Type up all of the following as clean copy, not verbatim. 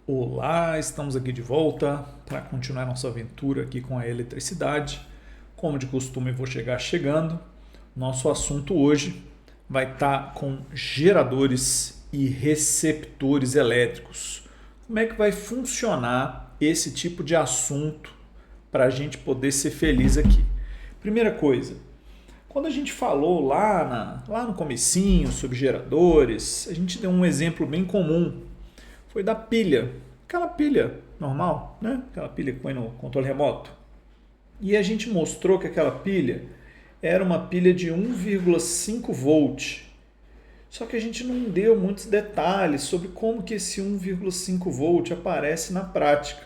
Olá, estamos aqui de volta para continuar nossa aventura aqui com a eletricidade. Como de costume, eu vou chegar chegando. Nosso assunto hoje vai estar com geradores e receptores elétricos. Como é que vai funcionar esse tipo de assunto para a gente poder ser feliz aqui? Primeira coisa, quando a gente falou lá no comecinho sobre geradores, a gente deu um exemplo bem comum, foi da pilha, aquela pilha normal, né? Aquela pilha que põe no controle remoto. E a gente mostrou que aquela pilha era uma pilha de 1,5 volt. Só que a gente não deu muitos detalhes sobre como que esse 1,5 volt aparece na prática,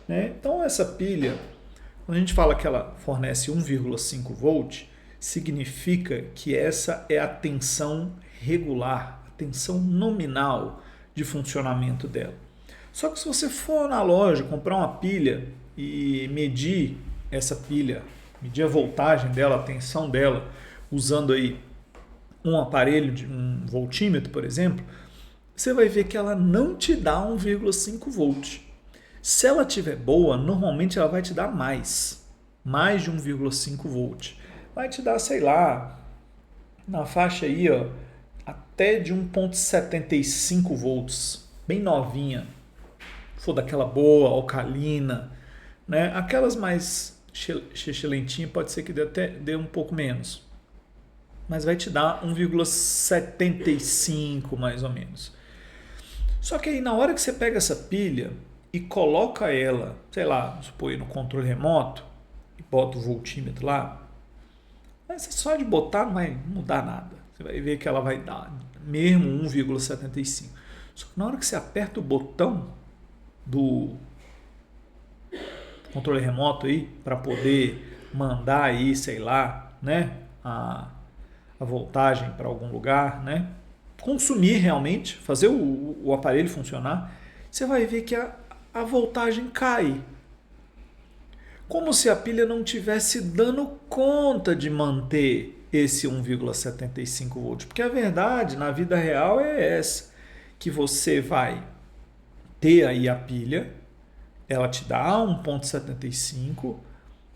né? Então essa pilha, quando a gente fala que ela fornece 1,5 volt, significa que essa é a tensão regular, a tensão nominal de funcionamento dela. Só que se você for na loja comprar uma pilha e medir essa pilha, medir a voltagem dela, a tensão dela, usando aí um aparelho, de um voltímetro, por exemplo, você vai ver que ela não te dá 1,5 volt. Se ela tiver boa, normalmente ela vai te dar mais de 1,5 volt. Vai te dar, sei lá, na faixa aí, ó, até de 1,75 volts, bem novinha. Se for daquela boa, alcalina, né? Aquelas mais lentinhas pode ser que dê um pouco menos. Mas vai te dar 1,75 mais ou menos. Só que aí na hora que você pega essa pilha e coloca ela, sei lá, supõe no controle remoto e bota o voltímetro lá, mas só de botar não vai mudar nada. Você vai ver que ela vai dar mesmo 1,75. Só que na hora que você aperta o botão do controle remoto aí para poder mandar aí, sei lá, né, a voltagem para algum lugar, né, consumir realmente, fazer o aparelho funcionar, você vai ver que a voltagem cai. Como se a pilha não tivesse dando conta de manter esse 1,75 volt. Porque a verdade na vida real é essa, que você vai ter aí a pilha, ela te dá 1,75,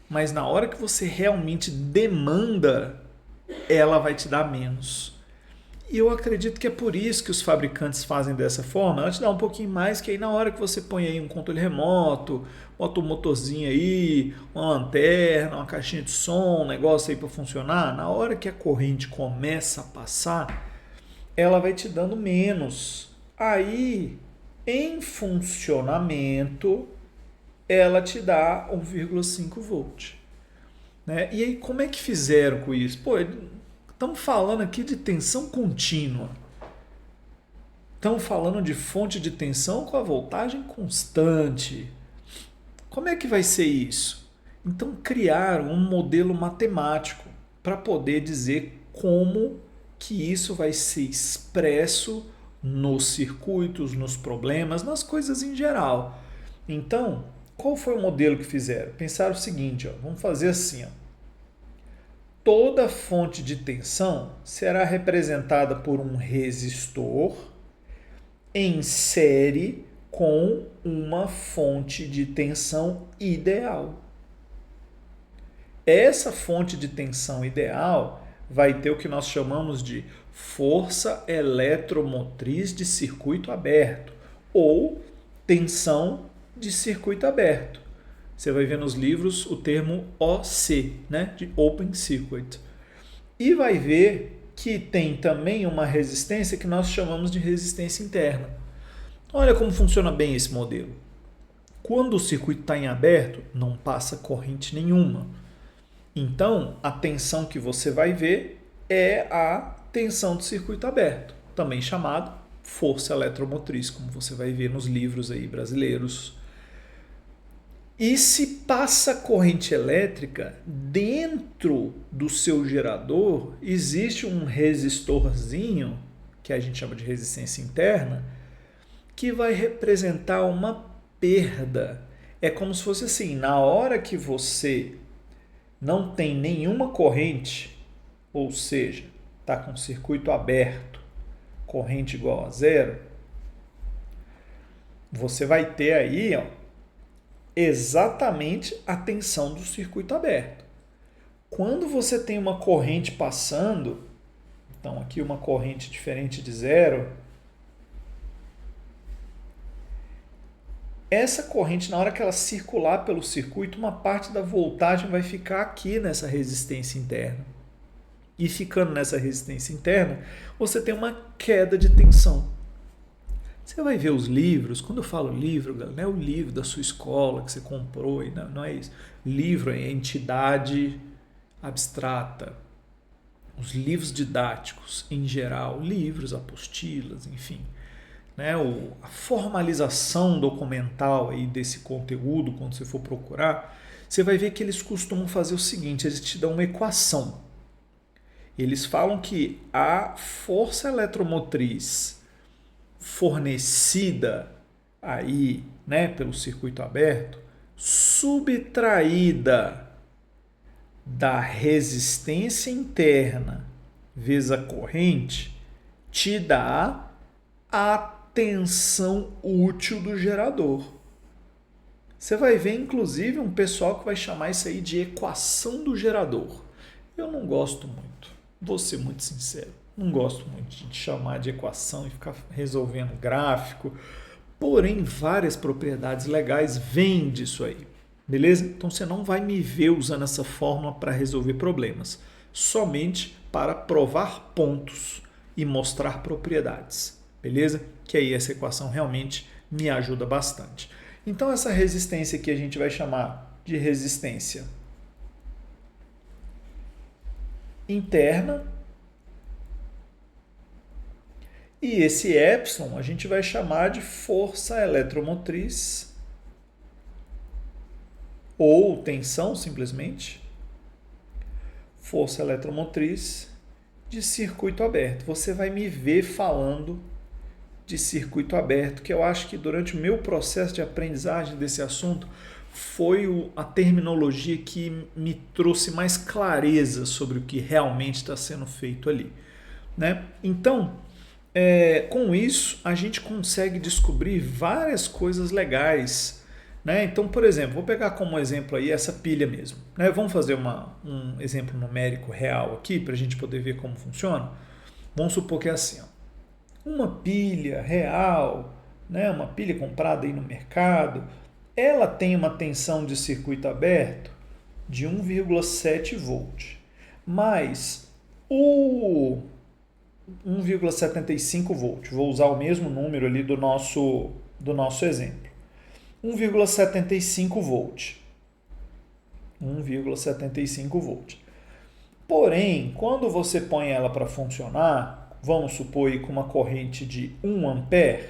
mas na hora que você realmente demanda, ela vai te dar menos. E eu acredito que é por isso que os fabricantes fazem dessa forma. Ela te dá um pouquinho mais, que aí na hora que você põe aí um controle remoto, bota um motorzinho aí, uma lanterna, uma caixinha de som, um negócio aí para funcionar, na hora que a corrente começa a passar, ela vai te dando menos. Aí, em funcionamento, ela te dá 1,5 volt. Né? E aí, como é que fizeram com isso? Pô, estamos falando aqui de tensão contínua. Estamos falando de fonte de tensão com a voltagem constante. Como é que vai ser isso? Então criaram um modelo matemático para poder dizer como que isso vai ser expresso nos circuitos, nos problemas, nas coisas em geral. Então, qual foi o modelo que fizeram? Pensaram o seguinte, ó, vamos fazer assim, ó. Toda fonte de tensão será representada por um resistor em série com uma fonte de tensão ideal. Essa fonte de tensão ideal vai ter o que nós chamamos de força eletromotriz de circuito aberto ou tensão de circuito aberto. Você vai ver nos livros o termo OC, né, de Open Circuit. E vai ver que tem também uma resistência que nós chamamos de resistência interna. Olha como funciona bem esse modelo. Quando o circuito está em aberto, não passa corrente nenhuma. Então, a tensão que você vai ver é a tensão do circuito aberto, também chamado força eletromotriz, como você vai ver nos livros aí brasileiros. E se passa corrente elétrica, dentro do seu gerador existe um resistorzinho, que a gente chama de resistência interna, que vai representar uma perda. É como se fosse assim, na hora que você não tem nenhuma corrente, ou seja, está com o circuito aberto, corrente igual a zero, você vai ter aí, ó, exatamente a tensão do circuito aberto. Quando você tem uma corrente passando, então aqui uma corrente diferente de zero, essa corrente, na hora que ela circular pelo circuito, uma parte da voltagem vai ficar aqui nessa resistência interna. E ficando nessa resistência interna, você tem uma queda de tensão. Você vai ver os livros, quando eu falo livro, não é o livro da sua escola que você comprou, não é isso. Livro é entidade abstrata. Os livros didáticos, em geral, livros, apostilas, enfim. Né, a formalização documental aí desse conteúdo, quando você for procurar, você vai ver que eles costumam fazer o seguinte, eles te dão uma equação. Eles falam que a força eletromotriz fornecida aí, né, pelo circuito aberto, subtraída da resistência interna vezes a corrente, te dá a tensão útil do gerador. Você vai ver, inclusive, um pessoal que vai chamar isso aí de equação do gerador. Eu não gosto muito, vou ser muito sincero. Não gosto muito de chamar de equação e ficar resolvendo gráfico. Porém, várias propriedades legais vêm disso aí. Beleza? Então você não vai me ver usando essa fórmula para resolver problemas. Somente para provar pontos e mostrar propriedades. Beleza? Que aí essa equação realmente me ajuda bastante. Então essa resistência aqui a gente vai chamar de resistência interna. E esse epsilon a gente vai chamar de força eletromotriz ou tensão simplesmente. Força eletromotriz de circuito aberto. Você vai me ver falando de circuito aberto, que eu acho que durante o meu processo de aprendizagem desse assunto foi a terminologia que me trouxe mais clareza sobre o que realmente está sendo feito ali. Né? Então, com isso, a gente consegue descobrir várias coisas legais. Né? Então, por exemplo, vou pegar como exemplo aí essa pilha mesmo. Né? Vamos fazer um exemplo numérico real aqui para a gente poder ver como funciona. Vamos supor que é assim, ó. Uma pilha real, né? Uma pilha comprada aí no mercado, ela tem uma tensão de circuito aberto de 1,7 volt. Mas o 1,75 volt, vou usar o mesmo número ali do nosso exemplo. 1,75 volt. 1,75 volt. Porém, quando você põe ela para funcionar, vamos supor aí com uma corrente de 1 ampere,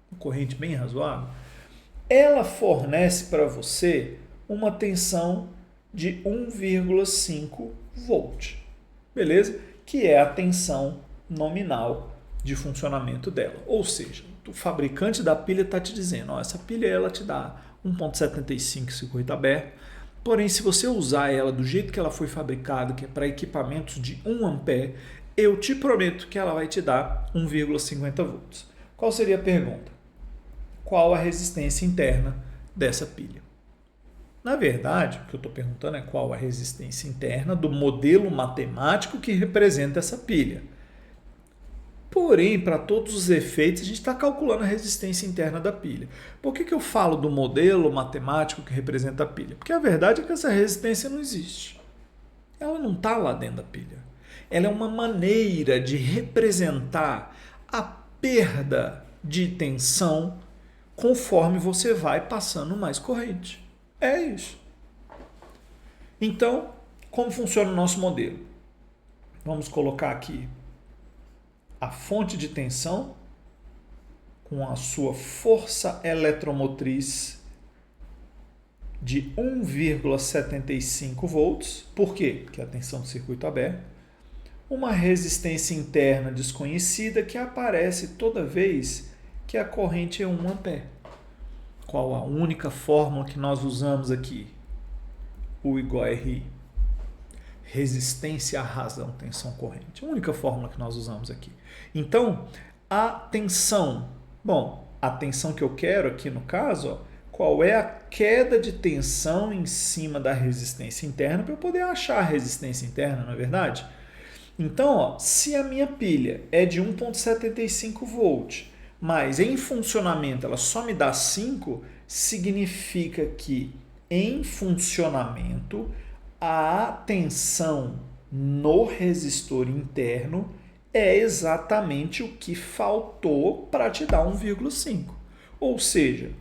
uma corrente bem razoável, ela fornece para você uma tensão de 1,5 volt. Beleza? Que é a tensão nominal de funcionamento dela. Ou seja, o fabricante da pilha está te dizendo, ó, essa pilha ela te dá 1,75 circuito aberto, porém se você usar ela do jeito que ela foi fabricada, que é para equipamentos de 1 ampere, eu te prometo que ela vai te dar 1,50 volts. Qual seria a pergunta? Qual a resistência interna dessa pilha? Na verdade, o que eu estou perguntando é qual a resistência interna do modelo matemático que representa essa pilha. Porém, para todos os efeitos, a gente está calculando a resistência interna da pilha. Por que eu falo do modelo matemático que representa a pilha? Porque a verdade é que essa resistência não existe. Ela não está lá dentro da pilha. Ela é uma maneira de representar a perda de tensão conforme você vai passando mais corrente. É isso. Então, como funciona o nosso modelo? Vamos colocar aqui a fonte de tensão com a sua força eletromotriz de 1,75 volts. Por quê? Porque a tensão do circuito aberto. Uma resistência interna desconhecida que aparece toda vez que a corrente é 1 ampere. Qual a única fórmula que nós usamos aqui? U igual a RI. Resistência à razão, tensão corrente. A única fórmula que nós usamos aqui. Então, a tensão. Bom, a tensão que eu quero aqui no caso, ó, qual é a queda de tensão em cima da resistência interna para eu poder achar a resistência interna, não é verdade? Então, ó, se a minha pilha é de 1,75 volt, mas em funcionamento ela só me dá 5, significa que em funcionamento a tensão no resistor interno é exatamente o que faltou para te dar 1,5. Ou seja,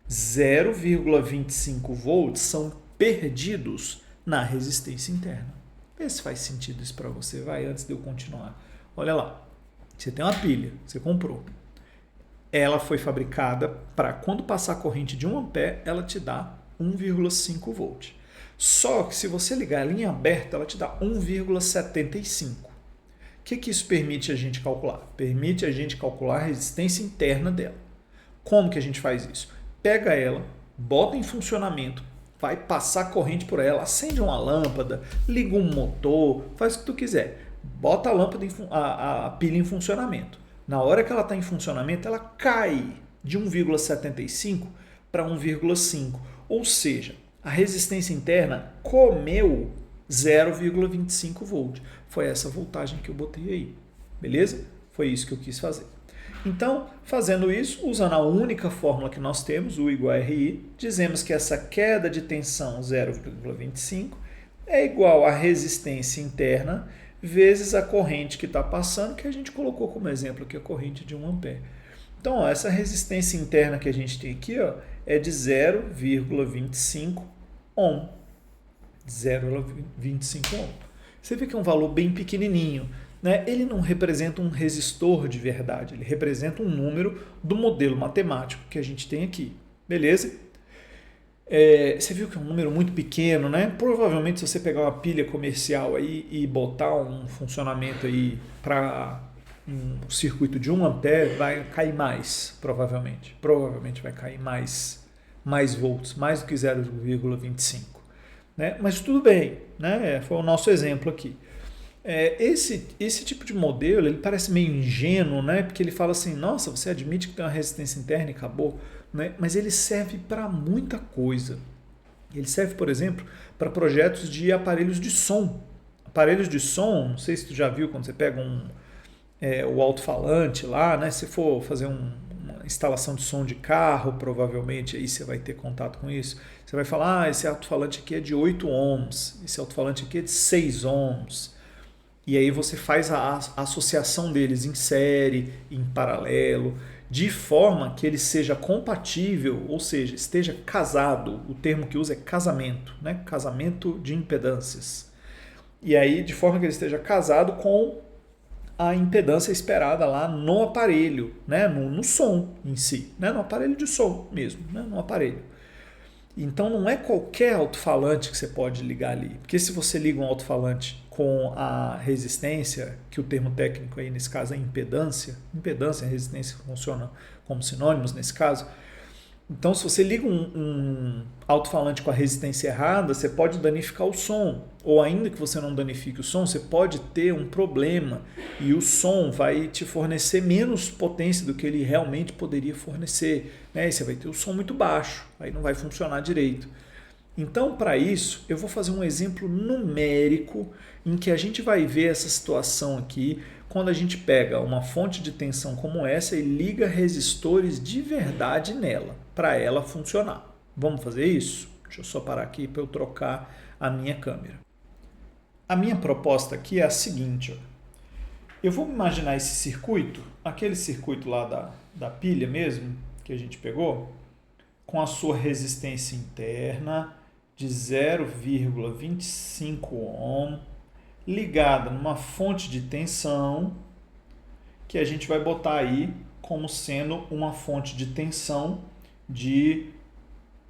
0,25 volts são perdidos na resistência interna. Vê se faz sentido isso para você, vai, antes de eu continuar. Olha lá, você tem uma pilha, você comprou. Ela foi fabricada para quando passar a corrente de 1 ampere, ela te dá 1,5 volt. Só que se você ligar a linha aberta, ela te dá 1,75. O que isso permite a gente calcular? Permite a gente calcular a resistência interna dela. Como que a gente faz isso? Pega ela, bota em funcionamento, vai passar corrente por ela, acende uma lâmpada, liga um motor, faz o que tu quiser. Bota a lâmpada, a pilha em funcionamento. Na hora que ela está em funcionamento, ela cai de 1,75 para 1,5. Ou seja, a resistência interna comeu 0,25 volt. Foi essa voltagem que eu botei aí. Beleza? Foi isso que eu quis fazer. Então, fazendo isso, usando a única fórmula que nós temos, U igual a RI, dizemos que essa queda de tensão 0,25 é igual à resistência interna vezes a corrente que está passando, que a gente colocou como exemplo aqui a corrente de 1 ampere. Então, ó, essa resistência interna que a gente tem aqui, ó, é de 0,25 ohm. 0,25 ohm. Você vê que é um valor bem pequenininho, né? Ele não representa um resistor de verdade, ele representa um número do modelo matemático que a gente tem aqui, beleza? Você viu que é um número muito pequeno, né? Provavelmente se você pegar uma pilha comercial aí e botar um funcionamento aí para um circuito de 1 ampere, vai cair mais, provavelmente. Provavelmente vai cair mais volts, mais do que 0,25. Né? Mas tudo bem, né? Foi o nosso exemplo aqui. Esse tipo de modelo ele parece meio ingênuo, né? Porque ele fala assim, nossa, você admite que tem uma resistência interna e acabou, né? Mas ele serve para muita coisa. Ele serve, por exemplo, para projetos de aparelhos de som. Aparelhos de som, não sei se tu já viu quando você pega o alto-falante lá, né? Se for fazer uma instalação de som de carro, provavelmente aí você vai ter contato com isso. Você vai falar, esse alto-falante aqui é de 8 ohms, esse alto-falante aqui é de 6 ohms. E aí você faz a associação deles em série, em paralelo, de forma que ele seja compatível, ou seja, esteja casado. O termo que usa é casamento, né? Casamento de impedâncias. E aí, de forma que ele esteja casado com a impedância esperada lá no aparelho, né? No som em si, né? No aparelho de som mesmo, né? No aparelho. Então não é qualquer alto-falante que você pode ligar ali, porque se você liga um alto-falante com a resistência, que o termo técnico aí nesse caso é impedância e resistência funcionam como sinônimos nesse caso. Então se você liga um alto-falante com a resistência errada, você pode danificar o som, ou ainda que você não danifique o som, você pode ter um problema e o som vai te fornecer menos potência do que ele realmente poderia fornecer, né? E você vai ter o som muito baixo, aí não vai funcionar direito. Então, para isso, eu vou fazer um exemplo numérico em que a gente vai ver essa situação aqui quando a gente pega uma fonte de tensão como essa e liga resistores de verdade nela, para ela funcionar. Vamos fazer isso? Deixa eu só parar aqui para eu trocar a minha câmera. A minha proposta aqui é a seguinte, ó. Eu vou imaginar esse circuito, aquele circuito lá da pilha mesmo, que a gente pegou, com a sua resistência interna de 0,25 ohm, ligada numa fonte de tensão, que a gente vai botar aí como sendo uma fonte de tensão de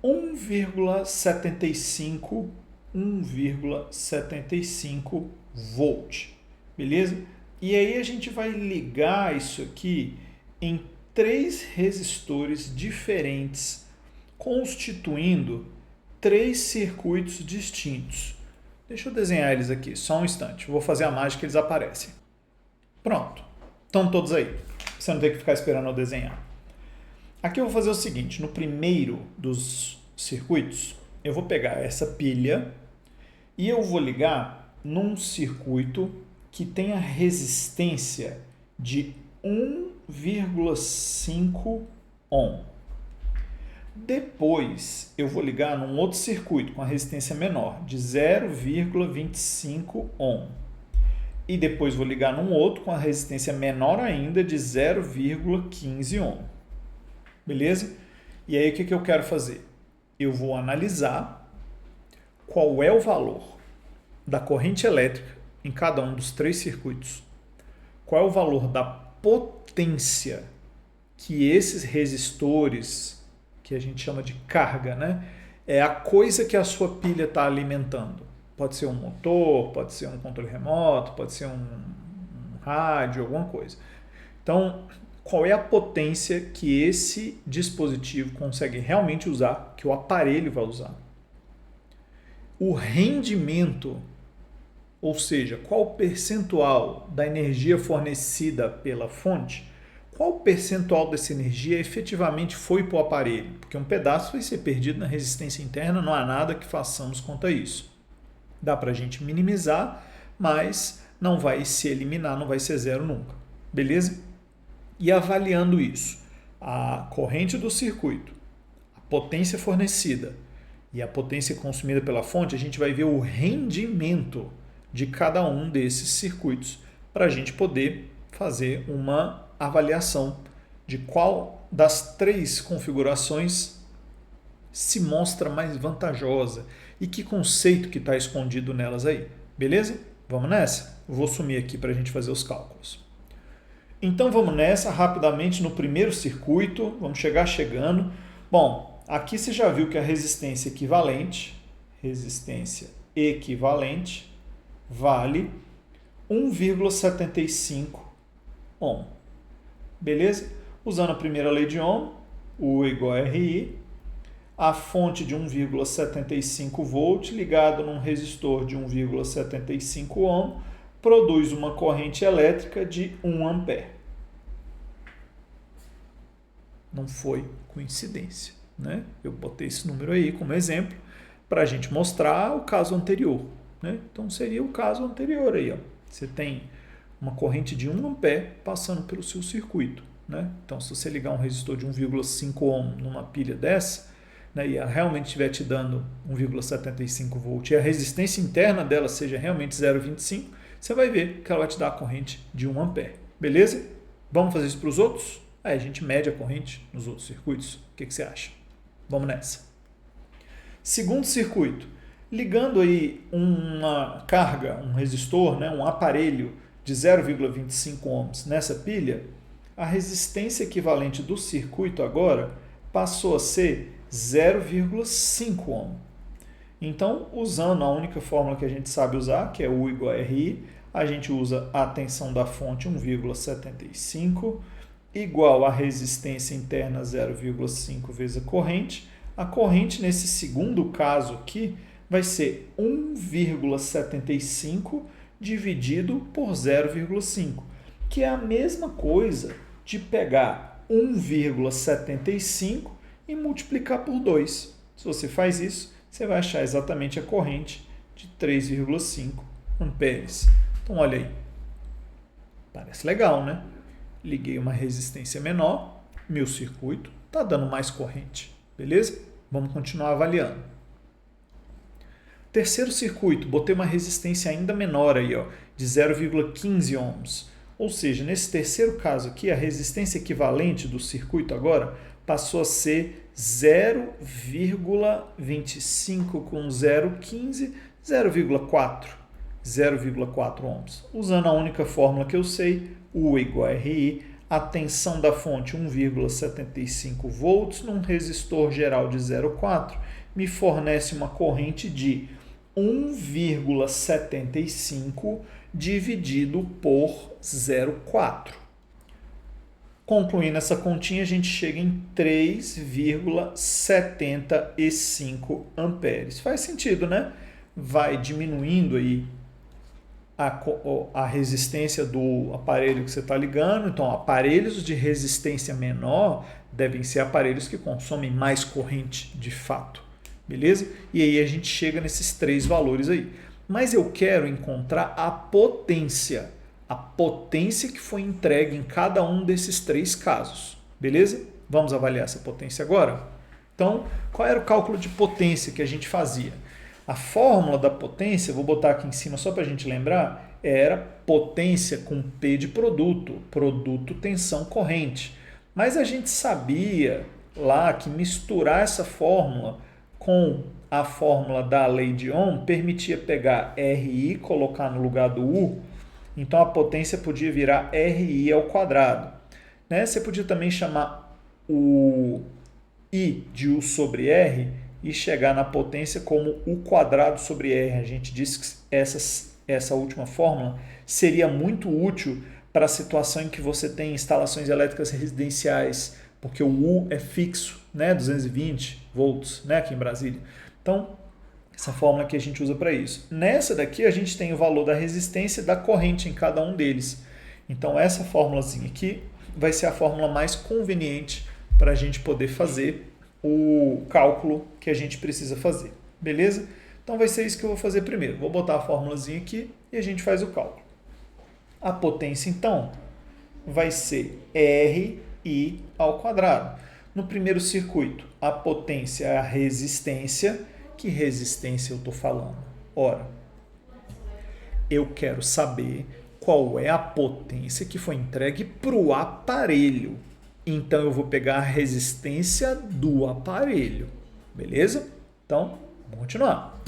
1,75 volt, beleza? E aí a gente vai ligar isso aqui em 3 resistores diferentes, constituindo 3 circuitos distintos. Deixa eu desenhar eles aqui, só um instante. Vou fazer a mágica e eles aparecem. Pronto. Estão todos aí. Você não tem que ficar esperando eu desenhar. Aqui eu vou fazer o seguinte, no primeiro dos circuitos, eu vou pegar essa pilha e eu vou ligar num circuito que tenha resistência de 1,5 ohm. Depois eu vou ligar num outro circuito com a resistência menor, de 0,25 ohm. E depois vou ligar num outro com a resistência menor ainda, de 0,15 ohm. Beleza? E aí o que eu quero fazer? Eu vou analisar qual é o valor da corrente elétrica em cada um dos três circuitos. Qual é o valor da potência que esses resistores, que a gente chama de carga, né? É a coisa que a sua pilha está alimentando. Pode ser um motor, pode ser um controle remoto, pode ser um rádio, alguma coisa. Então, qual é a potência que esse dispositivo consegue realmente usar, que o aparelho vai usar? O rendimento, ou seja, qual o percentual da energia fornecida pela fonte, qual o percentual dessa energia efetivamente foi para o aparelho? Porque um pedaço vai ser perdido na resistência interna, não há nada que façamos quanto a isso. Dá para a gente minimizar, mas não vai se eliminar, não vai ser zero nunca. Beleza? E avaliando isso, a corrente do circuito, a potência fornecida e a potência consumida pela fonte, a gente vai ver o rendimento de cada um desses circuitos para a gente poder fazer uma avaliação de qual das três configurações se mostra mais vantajosa e que conceito que está escondido nelas aí. Beleza? Vamos nessa? Vou sumir aqui para a gente fazer os cálculos. Então vamos nessa, rapidamente no primeiro circuito, vamos chegando. Bom, aqui você já viu que a resistência equivalente vale 1,75 ohm. Beleza? Usando a primeira lei de Ohm, U igual a RI, a fonte de 1,75 volt ligado num resistor de 1,75 ohm produz uma corrente elétrica de 1 ampere. Não foi coincidência, né? Eu botei esse número aí como exemplo para a gente mostrar o caso anterior, né? Então seria o caso anterior aí, ó. Você tem uma corrente de 1 ampere passando pelo seu circuito, né? Então se você ligar um resistor de 1,5 ohm numa pilha dessa, né, e ela realmente estiver te dando 1,75 volt e a resistência interna dela seja realmente 0,25, você vai ver que ela vai te dar a corrente de 1 ampere. Beleza? Vamos fazer isso para os outros? Aí a gente mede a corrente nos outros circuitos. O que você acha? Vamos nessa. Segundo circuito. Ligando aí uma carga, um resistor, né, um aparelho de 0,25 ohms nessa pilha, a resistência equivalente do circuito agora passou a ser 0,5 ohm. Então, usando a única fórmula que a gente sabe usar, que é U igual a RI, a gente usa a tensão da fonte 1,75 igual a resistência interna 0,5 vezes a corrente. A corrente, nesse segundo caso aqui, vai ser 1,75 dividido por 0,5, que é a mesma coisa de pegar 1,75 e multiplicar por 2. Se você faz isso, você vai achar exatamente a corrente de 3,5 amperes. Então, olha aí. Parece legal, né? Liguei uma resistência menor, meu circuito está dando mais corrente. Beleza? Vamos continuar avaliando. Terceiro circuito, botei uma resistência ainda menor aí, ó, de 0,15 ohms. Ou seja, nesse terceiro caso aqui, a resistência equivalente do circuito agora passou a ser 0,25 com 0,15, 0,4 ohms. Usando a única fórmula que eu sei, U igual a RI, a tensão da fonte 1,75 volts num resistor geral de 0,4 me fornece uma corrente de 1,75 dividido por 0,4. Concluindo essa continha, a gente chega em 3,75 amperes. Faz sentido, né? Vai diminuindo aí a resistência do aparelho que você está ligando. Então, aparelhos de resistência menor devem ser aparelhos que consomem mais corrente de fato, beleza? E aí a gente chega nesses 3 valores aí. Mas eu quero encontrar a potência que foi entregue em cada um desses 3 casos, beleza? Vamos avaliar essa potência agora? Então, qual era o cálculo de potência que a gente fazia? A fórmula da potência, vou botar aqui em cima só para a gente lembrar, era potência com P de produto, tensão corrente. Mas a gente sabia lá que misturar essa fórmula com a fórmula da lei de Ohm permitia pegar RI, colocar no lugar do U, então a potência podia virar RI ao quadrado. Né? Você podia também chamar o I de U sobre R e chegar na potência como U quadrado sobre R. A gente disse que essa última fórmula seria muito útil para a situação em que você tem instalações elétricas residenciais, porque o U é fixo, né? 220 volts, né? Aqui em Brasília. Então, essa fórmula que a gente usa para isso. Nessa daqui a gente tem o valor da resistência e da corrente em cada um deles. Então essa fórmulazinha aqui vai ser a fórmula mais conveniente para a gente poder fazer o cálculo que a gente precisa fazer. Beleza? Então vai ser isso que eu vou fazer primeiro. Vou botar a fórmulazinha aqui e a gente faz o cálculo. A potência então vai ser RI ao quadrado. No primeiro circuito, a potência é a resistência. Que resistência eu estou falando? Ora, eu quero saber qual é a potência que foi entregue para o aparelho. Então, eu vou pegar a resistência do aparelho. Beleza? Então, vamos continuar.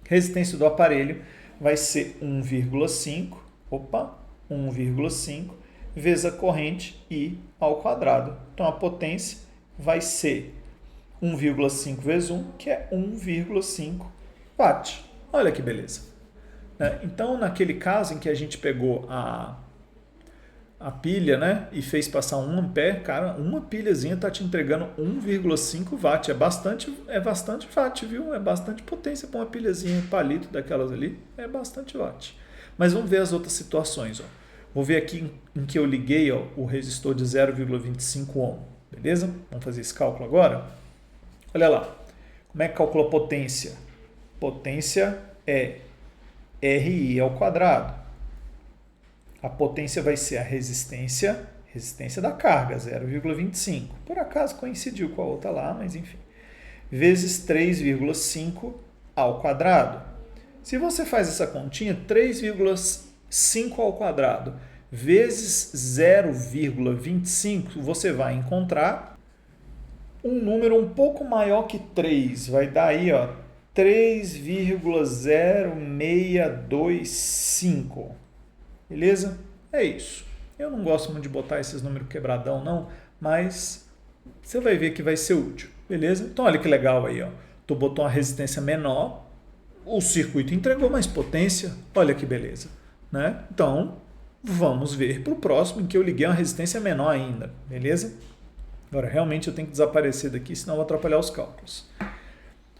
Resistência do aparelho vai ser 1,5, 1,5 vezes a corrente I ao quadrado. Então, a potência vai ser 1,5 vezes 1, que é 1,5 watt. Olha que beleza. Então, naquele caso em que a gente pegou a pilha, né, e fez passar 1 ampere, cara, uma pilhazinha está te entregando 1,5 watt. É bastante watt, viu? É bastante potência para uma pilhazinha palito daquelas ali. É bastante watt. Mas vamos ver as outras situações. Ó. Vou ver aqui em que eu liguei o resistor de 0,25 ohm. Beleza? Vamos fazer esse cálculo agora? Olha lá, como é que calcula a potência? Potência é RI ao quadrado. A potência vai ser a resistência da carga, 0,25. Por acaso coincidiu com a outra lá, mas enfim. Vezes 3,5 ao quadrado. Se você faz essa continha, 3,5 ao quadrado vezes 0,25, você vai encontrar um número um pouco maior que 3, vai dar aí 3,0625, beleza? É isso. Eu não gosto muito de botar esses números quebradão não, mas você vai ver que vai ser útil, beleza? Então olha que legal aí, tu botou uma resistência menor, o circuito entregou mais potência, olha que beleza, né? Então vamos ver para o próximo em que eu liguei uma resistência menor ainda, beleza? Agora, realmente eu tenho que desaparecer daqui, senão eu vou atrapalhar os cálculos.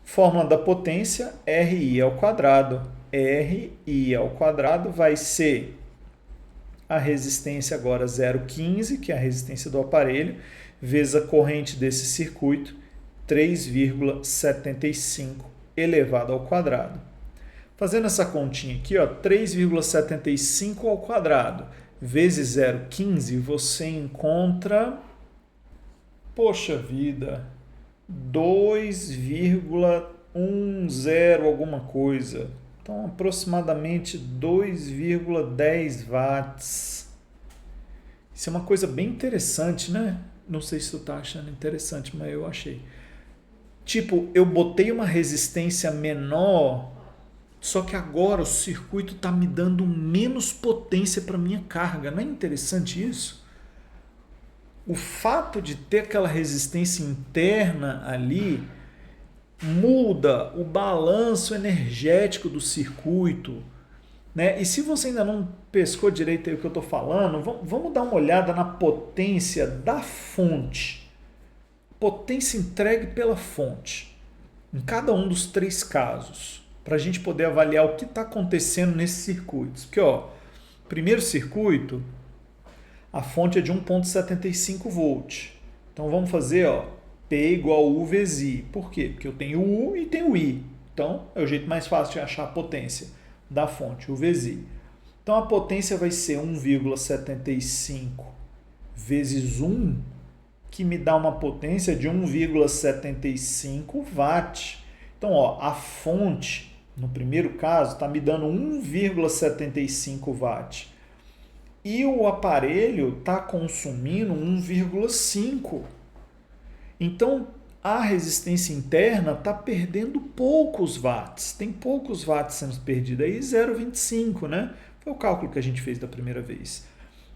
Fórmula da potência, RI ao quadrado. RI ao quadrado vai ser a resistência agora 0,15, que é a resistência do aparelho, vezes a corrente desse circuito, 3,75 elevado ao quadrado. Fazendo essa continha aqui, 3,75 ao quadrado vezes 0,15, você encontra... Poxa vida, 2,10 alguma coisa. Então, aproximadamente 2,10 watts. Isso é uma coisa bem interessante, né? Não sei se tu tá achando interessante, mas eu achei. Tipo, eu botei uma resistência menor, só que agora o circuito tá me dando menos potência para minha carga. Não é interessante isso? O fato de ter aquela resistência interna ali muda o balanço energético do circuito, né? E se você ainda não pescou direito aí o que eu estou falando, vamos dar uma olhada na potência da fonte. Potência entregue pela fonte, em cada um dos 3 casos. para a gente poder avaliar o que está acontecendo nesses circuitos. Porque, ó, primeiro circuito, a fonte é de 1,75 volt. Então vamos fazer, ó, P igual U vezes I. Por quê? Porque eu tenho U e tenho I. Então é o jeito mais fácil de achar a potência da fonte, U vezes I. Então a potência vai ser 1,75 vezes 1, que me dá uma potência de 1,75 watt. Então, ó, a fonte, no primeiro caso, está me dando 1,75 watt. E o aparelho está consumindo 1,5. Então, a resistência interna está perdendo poucos watts. Tem poucos watts sendo perdidos aí, 0,25, né? Foi o cálculo que a gente fez da primeira vez.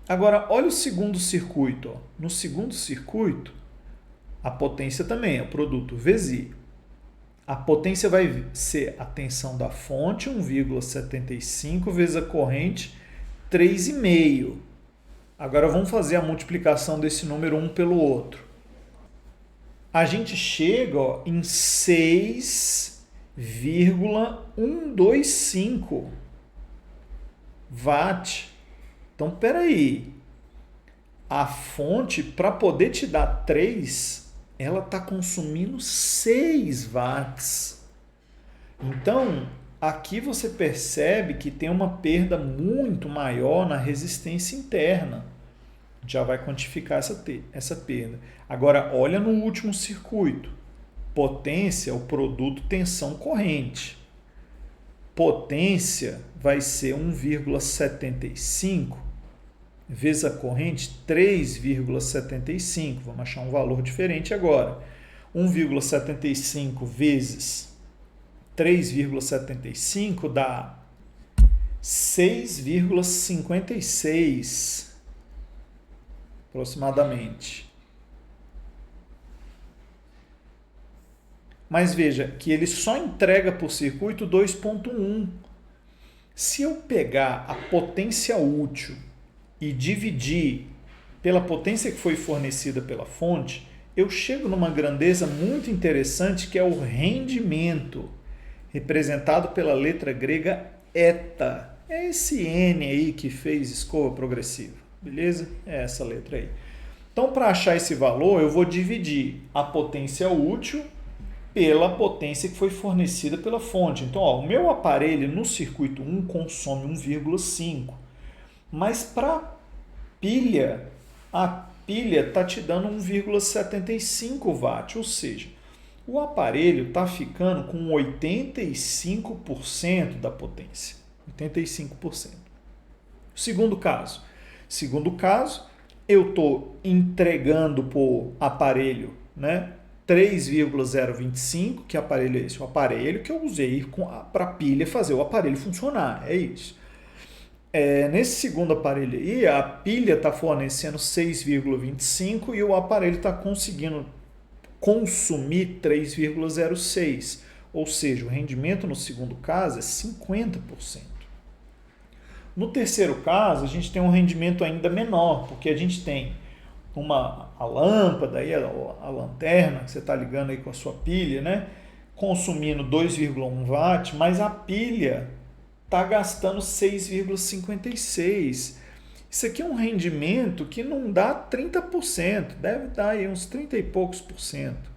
Agora, olha o segundo circuito. Ó. No segundo circuito, a potência também é o produto vezes I. A potência vai ser a tensão da fonte, 1,75, vezes a corrente, 3,5. Agora vamos fazer a multiplicação desse número um pelo outro. A gente chega, ó, em 6,125 watt. Então, peraí. A fonte, para poder te dar 3, ela está consumindo 6 watts. Então, aqui você percebe que tem uma perda muito maior na resistência interna. Já vai quantificar essa perda. Agora, olha no último circuito. Potência é o produto tensão corrente. Potência vai ser 1,75 vezes a corrente 3,75. Vamos achar um valor diferente agora. 1,75 vezes 3,75 dá 6,56 aproximadamente. Mas veja que ele só entrega por circuito 2,1. Se eu pegar a potência útil e dividir pela potência que foi fornecida pela fonte, eu chego numa grandeza muito interessante que é o rendimento, representado pela letra grega eta. É esse N aí que fez escova progressiva, beleza? É essa letra aí. Então, para achar esse valor, eu vou dividir a potência útil pela potência que foi fornecida pela fonte. Então, ó, o meu aparelho no circuito 1 consome 1,5, mas para pilha, a pilha está te dando 1,75 watt, ou seja, o aparelho está ficando com 85% da potência. 85%. Segundo caso, eu estou entregando por aparelho, né? 3,025, que aparelho é esse? O aparelho que eu usei para a pilha fazer o aparelho funcionar, é isso. Nesse segundo aparelho aí, a pilha está fornecendo 6,25 e o aparelho está conseguindo consumir 3,06, ou seja, o rendimento no segundo caso é 50%. No terceiro caso, a gente tem um rendimento ainda menor, porque a gente tem a lâmpada, aí, a lanterna que você está ligando aí com a sua pilha, né? Consumindo 2,1 watt, mas a pilha está gastando 6,56. Isso aqui é um rendimento que não dá 30%, deve dar aí uns 30 e poucos por cento,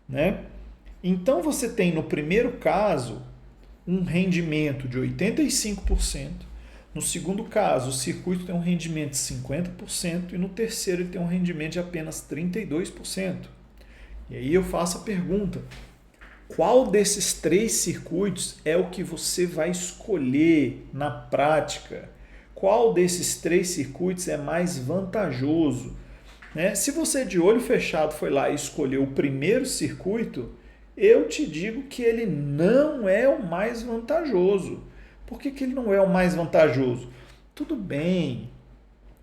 né? Então você tem no primeiro caso um rendimento de 85%. No segundo caso, o circuito tem um rendimento de 50% e no terceiro ele tem um rendimento de apenas 32%. E aí eu faço a pergunta: qual desses 3 circuitos é o que você vai escolher na prática? Qual desses 3 circuitos é mais vantajoso? Né? Se você de olho fechado foi lá e escolheu o primeiro circuito, eu te digo que ele não é o mais vantajoso. Por que ele não é o mais vantajoso? Tudo bem,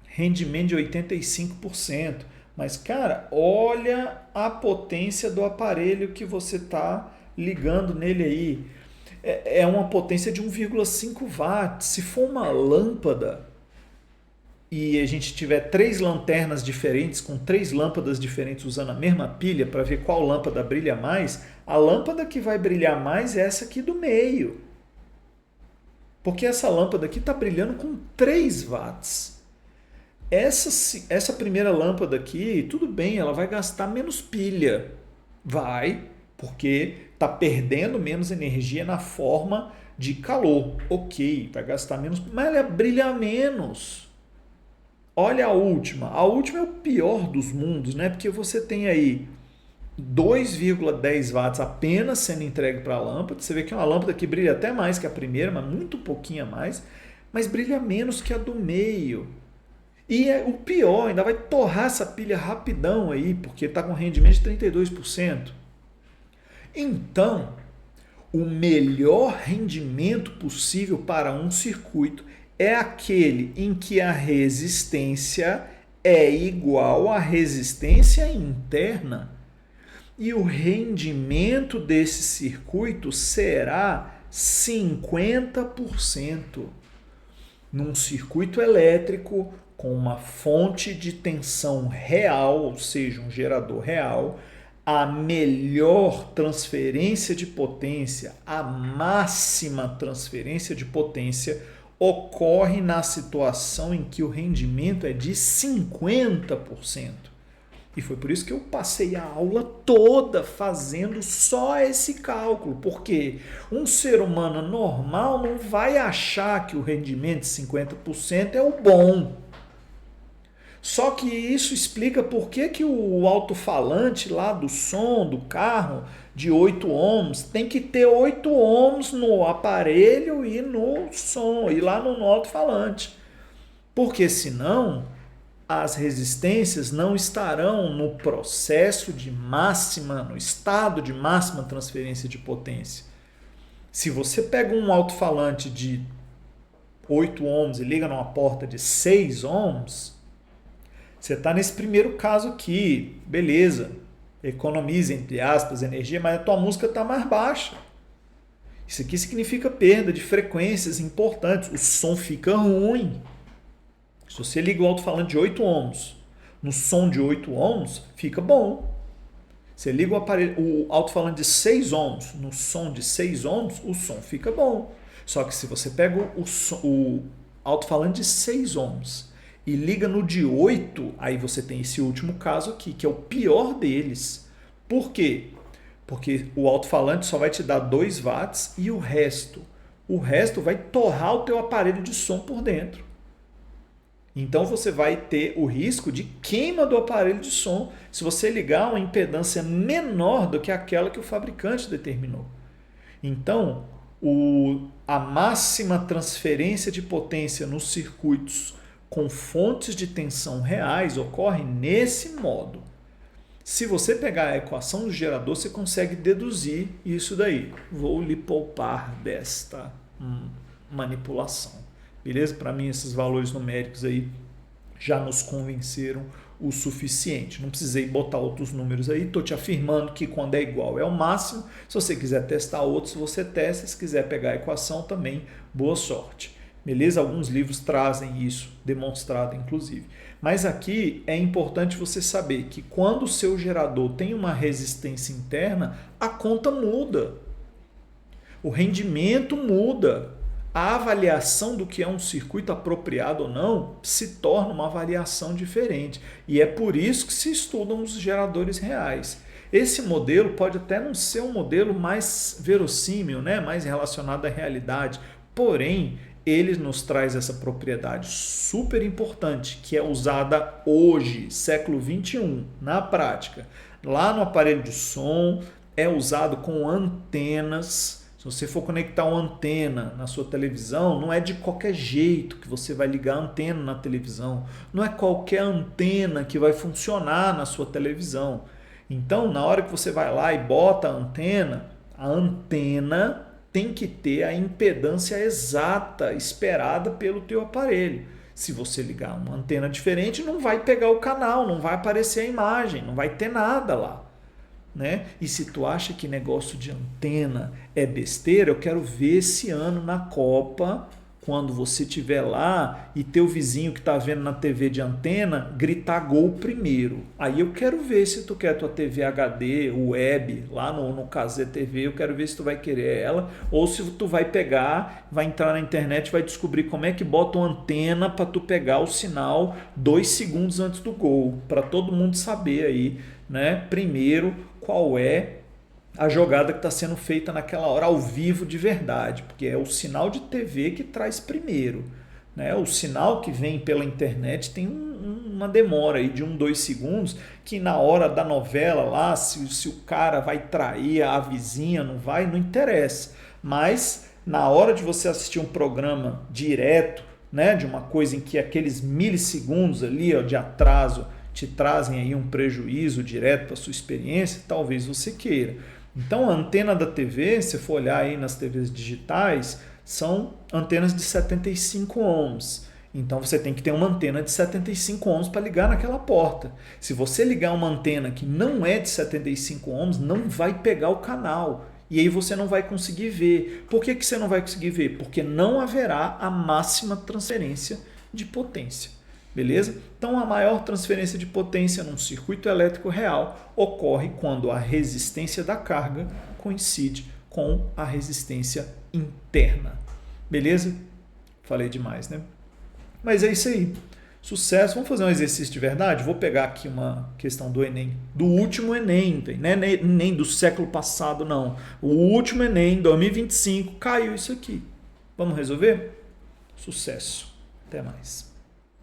rendimento de 85%, mas, cara, olha a potência do aparelho que você está ligando nele aí. É uma potência de 1,5 watts. Se for uma lâmpada, e a gente tiver 3 lanternas diferentes, com 3 lâmpadas diferentes usando a mesma pilha para ver qual lâmpada brilha mais, a lâmpada que vai brilhar mais é essa aqui do meio. Porque essa lâmpada aqui está brilhando com 3 watts. Essa primeira lâmpada aqui, tudo bem, ela vai gastar menos pilha. Vai, porque está perdendo menos energia na forma de calor. Ok, vai gastar menos, mas ela brilha menos. Olha a última. A última é o pior dos mundos, né? Porque você tem aí 2,10 watts apenas sendo entregue para a lâmpada. Você vê que é uma lâmpada que brilha até mais que a primeira, mas muito pouquinho a mais, mas brilha menos que a do meio. E o pior, ainda vai torrar essa pilha rapidão aí, porque está com rendimento de 32%. Então, o melhor rendimento possível para um circuito é aquele em que a resistência é igual à resistência interna. E o rendimento desse circuito será 50%. Num circuito elétrico com uma fonte de tensão real, ou seja, um gerador real, a melhor transferência de potência, a máxima transferência de potência, ocorre na situação em que o rendimento é de 50%. E foi por isso que eu passei a aula toda fazendo só esse cálculo, porque um ser humano normal não vai achar que o rendimento de 50% é o bom. Só que isso explica por que o alto-falante lá do som do carro de 8 ohms tem que ter 8 ohms no aparelho e no som, e lá no alto-falante. Porque senão as resistências não estarão no processo de máxima, no estado de máxima transferência de potência. Se você pega um alto-falante de 8 ohms e liga numa porta de 6 ohms, você está nesse primeiro caso aqui, beleza, economiza, entre aspas, energia, mas a tua música está mais baixa. Isso aqui significa perda de frequências importantes, o som fica ruim. Se você liga o alto-falante de 8 ohms no som de 8 ohms, fica bom. Você liga o alto-falante de 6 ohms no som de 6 ohms, o som fica bom. Só que se você pega o alto-falante de 6 ohms e liga no de 8, aí você tem esse último caso aqui, que é o pior deles. Por quê? Porque o alto-falante só vai te dar 2 watts e o resto vai torrar o teu aparelho de som por dentro. Então você vai ter o risco de queima do aparelho de som se você ligar uma impedância menor do que aquela que o fabricante determinou. Então, a máxima transferência de potência nos circuitos com fontes de tensão reais ocorre nesse modo. Se você pegar a equação do gerador, você consegue deduzir isso daí. Vou lhe poupar desta manipulação. Beleza? Para mim, esses valores numéricos aí já nos convenceram o suficiente. Não precisei botar outros números aí. Estou te afirmando que quando é igual é o máximo. Se você quiser testar outros, você testa. Se quiser pegar a equação também, boa sorte. Beleza? Alguns livros trazem isso demonstrado, inclusive. Mas aqui é importante você saber que quando o seu gerador tem uma resistência interna, a conta muda. O rendimento muda. A avaliação do que é um circuito apropriado ou não se torna uma avaliação diferente. E é por isso que se estudam os geradores reais. Esse modelo pode até não ser um modelo mais verossímil, né? Mais relacionado à realidade. Porém, ele nos traz essa propriedade super importante que é usada hoje, século 21, na prática. Lá no aparelho de som, é usado com antenas. Se você for conectar uma antena na sua televisão, não é de qualquer jeito que você vai ligar a antena na televisão. Não é qualquer antena que vai funcionar na sua televisão. Então, na hora que você vai lá e bota a antena tem que ter a impedância exata esperada pelo teu aparelho. Se você ligar uma antena diferente, não vai pegar o canal, não vai aparecer a imagem, não vai ter nada lá. Né? E se tu acha que negócio de antena é besteira, eu quero ver esse ano na Copa, quando você estiver lá e teu vizinho que está vendo na TV de antena gritar gol primeiro. Aí eu quero ver se tu quer tua TV HD, web, lá no Cazé TV, eu quero ver se tu vai querer ela, ou se tu vai pegar, vai entrar na internet, vai descobrir como é que bota uma antena para tu pegar o sinal 2 segundos antes do gol, para todo mundo saber aí, né? Primeiro, qual é a jogada que está sendo feita naquela hora ao vivo de verdade, porque é o sinal de TV que traz primeiro, né? O sinal que vem pela internet tem uma demora aí de 2 segundos, que na hora da novela lá, se o cara vai trair a vizinha, não vai, não interessa. Mas na hora de você assistir um programa direto, né, de uma coisa em que aqueles milissegundos ali, ó, de atraso te trazem aí um prejuízo direto para a sua experiência, talvez você queira. Então a antena da TV, se for olhar aí nas TVs digitais, são antenas de 75 ohms. Então você tem que ter uma antena de 75 ohms para ligar naquela porta. Se você ligar uma antena que não é de 75 ohms, não vai pegar o canal. E aí você não vai conseguir ver. Por que você não vai conseguir ver? Porque não haverá a máxima transferência de potência. Beleza? Então a maior transferência de potência num circuito elétrico real ocorre quando a resistência da carga coincide com a resistência interna. Beleza? Falei demais, né? Mas é isso aí. Sucesso. Vamos fazer um exercício de verdade? Vou pegar aqui uma questão do Enem. Do último Enem, não é Enem do século passado, não. O último Enem, 2025, caiu isso aqui. Vamos resolver? Sucesso. Até mais.